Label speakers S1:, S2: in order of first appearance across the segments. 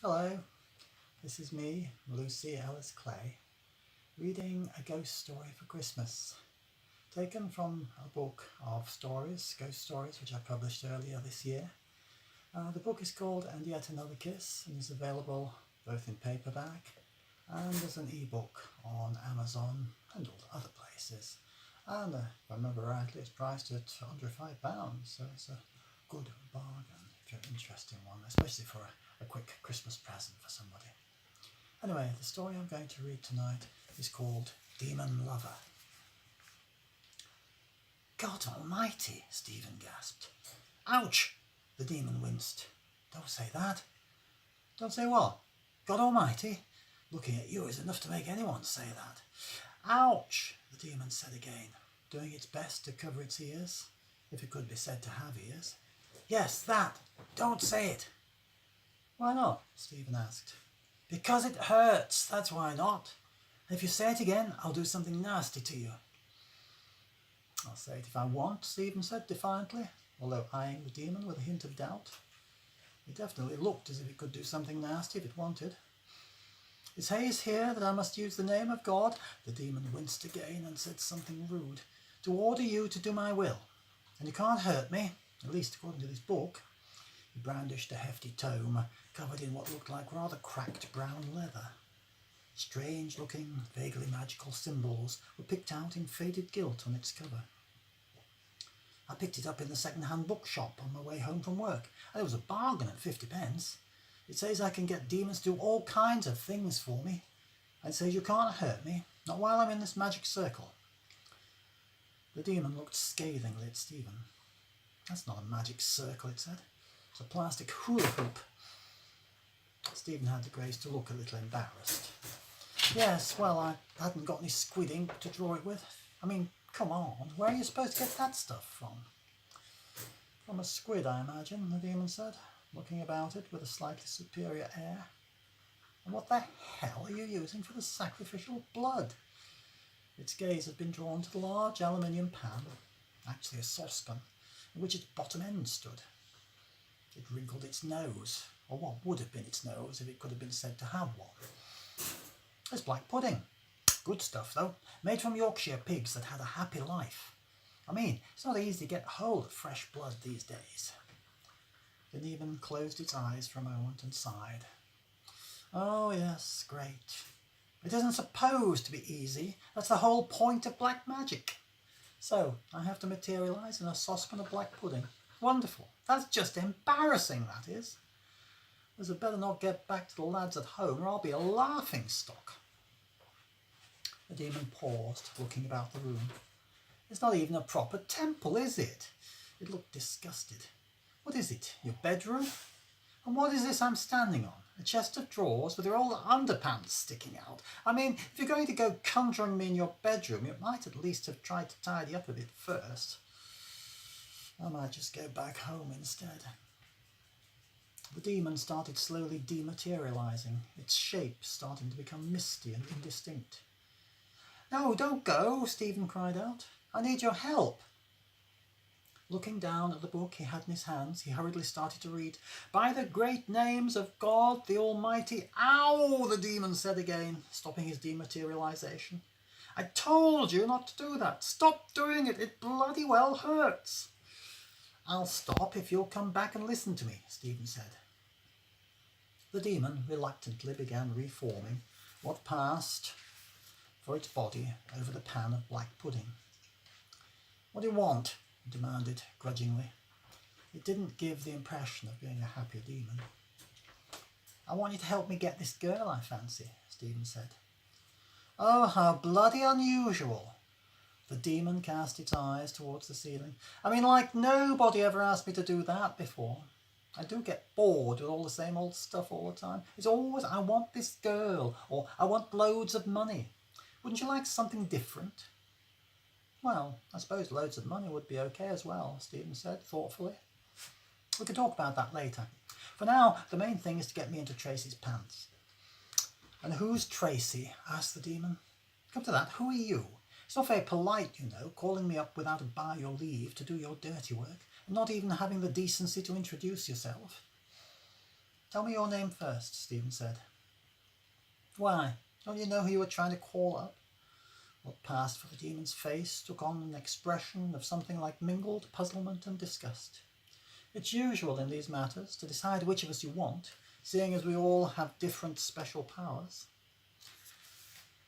S1: Hello, this is me, Lucy Ellis-Clay, reading a ghost story for Christmas, taken from a book of stories, ghost stories, which I published earlier this year. The book is called And Yet Another Kiss and is available both in paperback and as an ebook on Amazon and all other places. And if I remember rightly, it's priced at under £5, so it's a good bargain if you're interested in one, especially for a quick Christmas present for somebody. Anyway, the story I'm going to read tonight is called Demon Lover. God almighty, Stephen gasped. Ouch! The demon winced. Don't say that. Don't say what? God almighty? Looking at you is enough to make anyone say that. Ouch! The demon said again, doing its best to cover its ears, if it could be said to have ears. Yes, that. Don't say it. Why not? Stephen asked. Because it hurts, that's why not. And if you say it again, I'll do something nasty to you. I'll say it if I want, Stephen said defiantly, although eyeing the demon with a hint of doubt. It definitely looked as if it could do something nasty if it wanted. Is Hayes here that I must use the name of God? The demon winced again and said something rude. To order you to do my will. And you can't hurt me, at least according to this book. He brandished a hefty tome, covered in what looked like rather cracked brown leather. Strange-looking, vaguely magical symbols were picked out in faded gilt on its cover. I picked it up in the second-hand bookshop on my way home from work, and it was a bargain at 50p. It says I can get demons to do all kinds of things for me. And it says you can't hurt me, not while I'm in this magic circle. The demon looked scathingly at Stephen. That's not a magic circle, it said. It's a plastic hula hoop. Stephen had the grace to look a little embarrassed. Yes, well, I hadn't got any squid ink to draw it with. I mean, come on, where are you supposed to get that stuff from? From a squid, I imagine, the demon said, looking about it with a slightly superior air. And what the hell are you using for the sacrificial blood? Its gaze had been drawn to the large aluminium pan, actually a saucepan, in which its bottom end stood. It wrinkled its nose, or what would have been its nose if it could have been said to have one. It's black pudding. Good stuff, though, made from Yorkshire pigs that had a happy life. I mean, it's not easy to get hold of fresh blood these days. The demon closed its eyes for a moment and sighed. Oh, yes, great. It isn't supposed to be easy. That's the whole point of black magic. So, I have to materialise in a saucepan of black pudding. Wonderful. That's just embarrassing, that is. I'd better not get back to the lads at home or I'll be a laughing stock. The demon paused, looking about the room. It's not even a proper temple, is it? It looked disgusted. What is it, your bedroom? And what is this I'm standing on? A chest of drawers with your old underpants sticking out. I mean, if you're going to go conjuring me in your bedroom, you might at least have tried to tidy up a bit first. I might just go back home instead. The demon started slowly dematerialising, its shape starting to become misty and indistinct. No, don't go, Stephen cried out. I need your help. Looking down at the book he had in his hands, he hurriedly started to read, By the great names of God the Almighty... Ow! The demon said again, stopping his dematerialisation. I told you not to do that. Stop doing it. It bloody well hurts. I'll stop if you'll come back and listen to me, Stephen said. The demon reluctantly began reforming what passed for its body over the pan of black pudding. What do you want? He demanded grudgingly. It didn't give the impression of being a happy demon. I want you to help me get this girl I fancy, Stephen said. Oh, how bloody unusual. The demon cast its eyes towards the ceiling. I mean, like nobody ever asked me to do that before. I do get bored with all the same old stuff all the time. It's always, I want this girl, or I want loads of money. Wouldn't you like something different? Well, I suppose loads of money would be okay as well, Stephen said thoughtfully. We can talk about that later. For now, the main thing is to get me into Tracy's pants. And who's Tracy? Asked the demon. Come to that, who are you? It's not very polite, you know, calling me up without a by your leave to do your dirty work, and not even having the decency to introduce yourself. Tell me your name first, Stephen said. Why, don't you know who you were trying to call up? What passed for the demon's face took on an expression of something like mingled puzzlement and disgust. It's usual in these matters to decide which of us you want, seeing as we all have different special powers.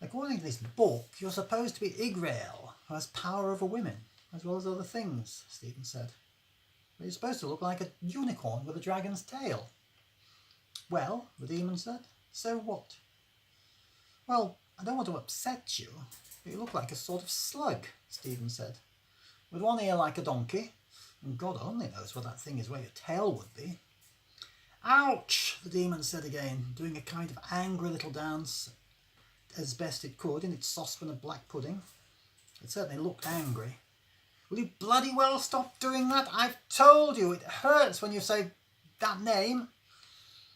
S1: According to this book, you're supposed to be Igrael, who has power over women, as well as other things, Stephen said. But you're supposed to look like a unicorn with a dragon's tail. Well, the demon said, so what? Well, I don't want to upset you, but you look like a sort of slug, Stephen said, with one ear like a donkey, and God only knows what that thing is where your tail would be. Ouch, the demon said again, doing a kind of angry little dance as best it could in its saucepan of black pudding. It certainly looked angry. Will you bloody well stop doing that? I've told you, it hurts when you say that name.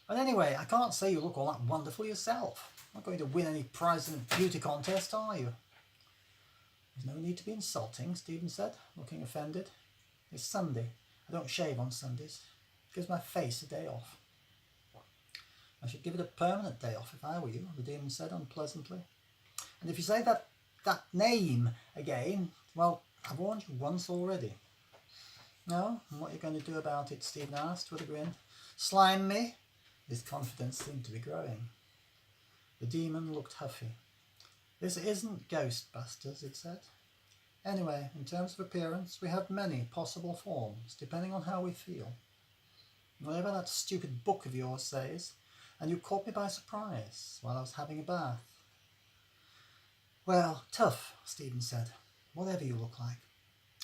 S1: And anyway, I can't say you look all that wonderful yourself. You're not going to win any prize in a beauty contest, are you? There's no need to be insulting, Stephen said, looking offended. It's Sunday. I don't shave on Sundays. It gives my face a day off. I should give it a permanent day off if I were you, the demon said unpleasantly. And if you say that name again, well, I've warned you once already. No? And what are you going to do about it? Stephen asked with a grin. Slime me? His confidence seemed to be growing. The demon looked huffy. This isn't Ghostbusters, it said. Anyway, in terms of appearance, we have many possible forms, depending on how we feel. Whatever that stupid book of yours says, and you caught me by surprise while I was having a bath. Well, tough, Stephen said. Whatever you look like.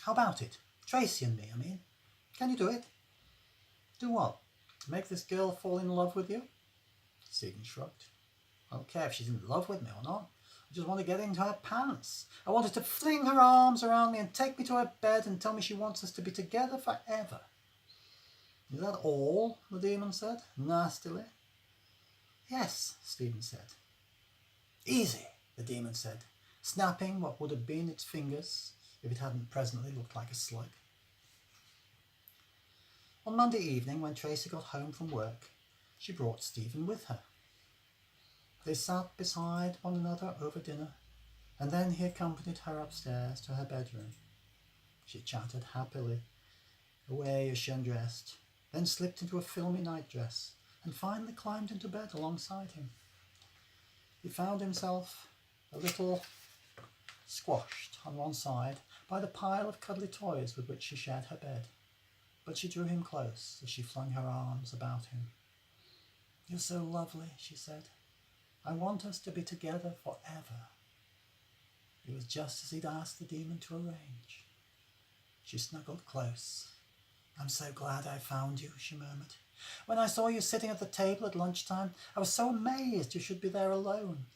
S1: How about it? Tracy and me, I mean. Can you do it? Do what? Make this girl fall in love with you? Stephen shrugged. I don't care if she's in love with me or not. I just want to get into her pants. I want her to fling her arms around me and take me to her bed and tell me she wants us to be together forever. Is that all? The demon said, nastily. Yes, Stephen said. Easy, the demon said, snapping what would have been its fingers if it hadn't presently looked like a slug. On Monday evening, when Tracy got home from work, she brought Stephen with her. They sat beside one another over dinner, and then he accompanied her upstairs to her bedroom. She chatted happily away as she undressed, then slipped into a filmy nightdress, and finally climbed into bed alongside him. He found himself a little squashed on one side by the pile of cuddly toys with which she shared her bed, but she drew him close as she flung her arms about him. You're so lovely, she said. I want us to be together forever. It was just as he'd asked the demon to arrange. She snuggled close. I'm so glad I found you, she murmured. When I saw you sitting at the table at lunchtime, I was so amazed you should be there alone.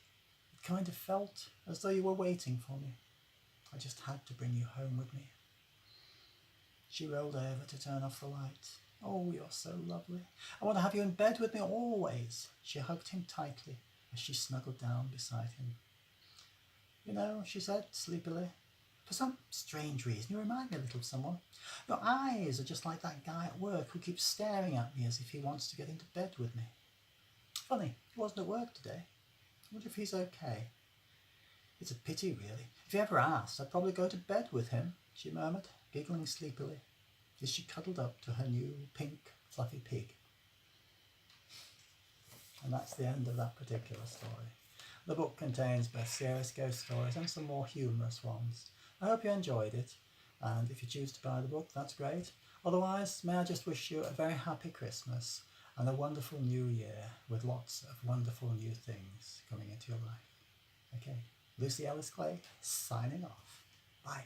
S1: It kind of felt as though you were waiting for me. I just had to bring you home with me. She rolled over to turn off the light. Oh, you're so lovely. I want to have you in bed with me always. She hugged him tightly as she snuggled down beside him. You know, she said sleepily, for some strange reason you remind me a little of someone. Your eyes are just like that guy at work who keeps staring at me as if he wants to get into bed with me. Funny, he wasn't at work today. I wonder if he's okay. It's a pity, really. If he ever asked, I'd probably go to bed with him, she murmured, giggling sleepily, as she cuddled up to her new pink fluffy pig. And that's the end of that particular story. The book contains both serious ghost stories and some more humorous ones. I hope you enjoyed it, and if you choose to buy the book, that's great. Otherwise, may I just wish you a very happy Christmas and a wonderful new year with lots of wonderful new things coming into your life. Okay, Lucy Ellis-Clay signing off. Bye.